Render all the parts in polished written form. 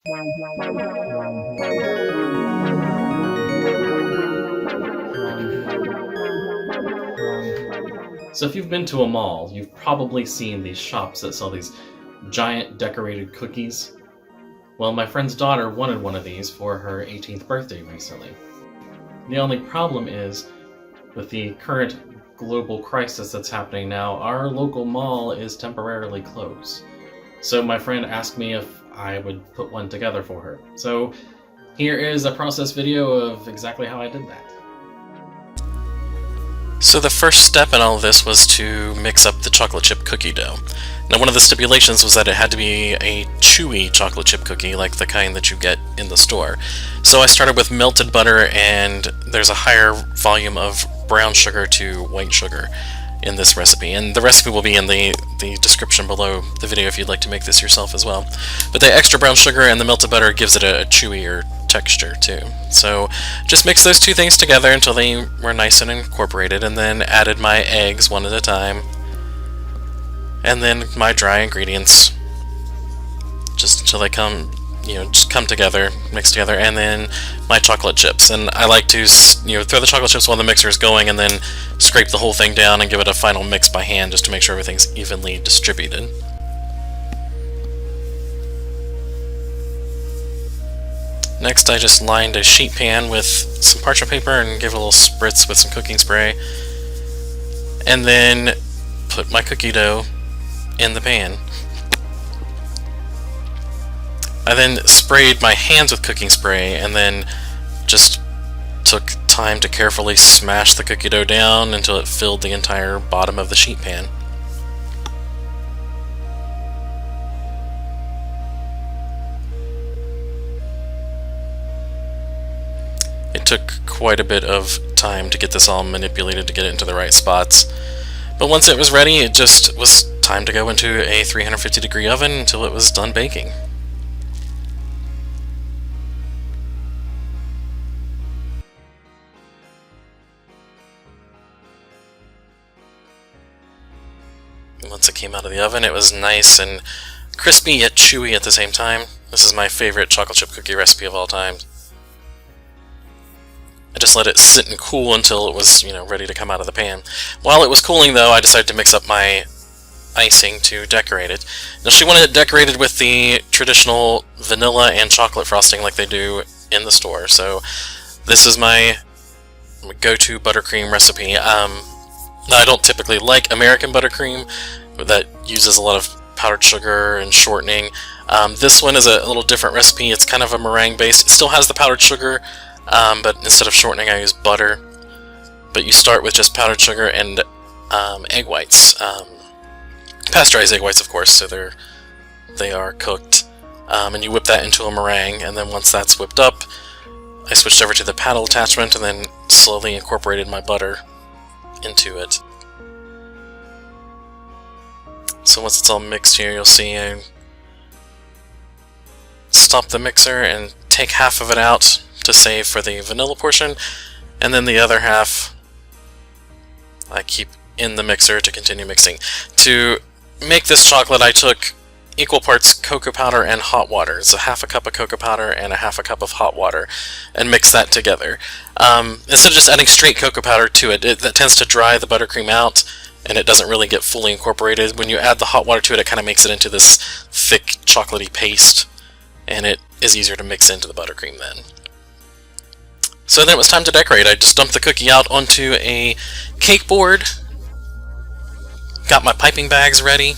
So if you've been to a mall, you've probably seen these shops that sell these giant decorated cookies. Well, my friend's daughter wanted one of these for her 18th birthday recently. The only problem is, with the current global crisis that's happening now, our local mall is temporarily closed. So my friend asked me if I would put one together for her. So here is a process video of exactly how I did that. So the first step in all of this was to mix up the chocolate chip cookie dough. Now, one of the stipulations was that it had to be a chewy chocolate chip cookie, like the kind that you get in the store. So I started with melted butter, and there's a higher volume of brown sugar to white sugar in this recipe. And the recipe will be in the description below the video if you'd like to make this yourself as well. But the extra brown sugar and the melted butter gives it a chewier texture too. So just mix those two things together until they were nice and incorporated, and then added my eggs one at a time, and then my dry ingredients, just until they just come together, mix together, and then my chocolate chips. And I like to throw the chocolate chips while the mixer is going, and then scrape the whole thing down and give it a final mix by hand, just to make sure everything's evenly distributed. Next, I just lined a sheet pan with some parchment paper and gave it a little spritz with some cooking spray, and then put my cookie dough in the pan. I then sprayed my hands with cooking spray, and then just took time to carefully smash the cookie dough down until it filled the entire bottom of the sheet pan. It took quite a bit of time to get this all manipulated to get it into the right spots, but once it was ready, it just was time to go into a 350-degree oven until it was done baking. Once it came out of the oven, it was nice and crispy yet chewy at the same time. This is my favorite chocolate chip cookie recipe of all time. I just let it sit and cool until it was, ready to come out of the pan. While it was cooling, though, I decided to mix up my icing to decorate it. Now, she wanted it decorated with the traditional vanilla and chocolate frosting like they do in the store. So this is my go-to buttercream recipe. Now, I don't typically like American buttercream. That uses a lot of powdered sugar and shortening. This one is a little different recipe. It's kind of a meringue base. It still has the powdered sugar, but instead of shortening, I use butter. But you start with just powdered sugar and egg whites. Pasteurized egg whites, of course, so they are cooked. And you whip that into a meringue, and then once that's whipped up, I switched over to the paddle attachment and then slowly incorporated my butter into it. So once it's all mixed here, you'll see I stop the mixer and take half of it out to save for the vanilla portion, and then the other half I keep in the mixer to continue mixing. To make this chocolate, I took equal parts cocoa powder and hot water. It's a half a cup of cocoa powder and a half a cup of hot water, and mix that together. Instead of just adding straight cocoa powder to it, that tends to dry the buttercream out, and it doesn't really get fully incorporated. When you add the hot water to it, it kind of makes it into this thick chocolatey paste, and it is easier to mix into the buttercream then. So then it was time to decorate. I just dumped the cookie out onto a cake board, got my piping bags ready,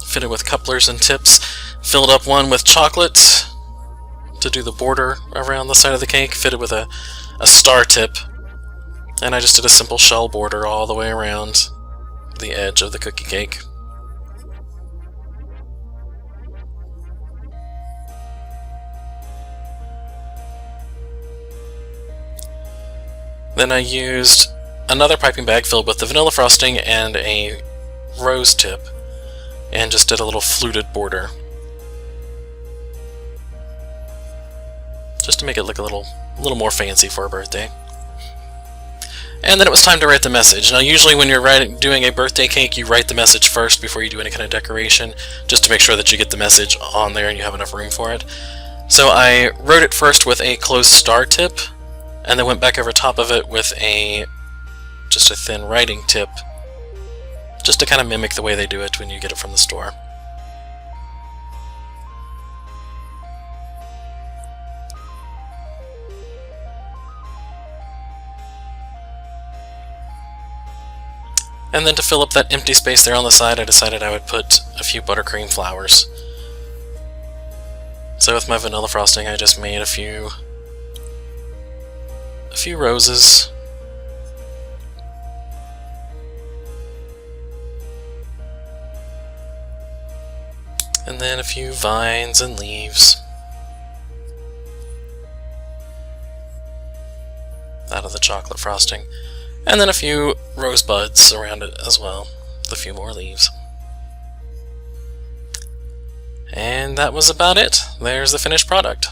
fitted with couplers and tips, filled up one with chocolate to do the border around the side of the cake, fitted with a star tip, and I just did a simple shell border all the way around the edge of the cookie cake. Then I used another piping bag filled with the vanilla frosting and a rose tip, and just did a little fluted border, just to make it look a little more fancy for a birthday. And then it was time to write the message. Now usually when you're doing a birthday cake, you write the message first before you do any kind of decoration, just to make sure that you get the message on there and you have enough room for it. So I wrote it first with a closed star tip, and then went back over top of it with just a thin writing tip, just to kind of mimic the way they do it when you get it from the store. And then to fill up that empty space there on the side, I decided I would put a few buttercream flowers. So with my vanilla frosting, I just made a few roses. And then a few vines and leaves out of the chocolate frosting. And then a few rosebuds around it as well, with a few more leaves. And that was about it. There's the finished product.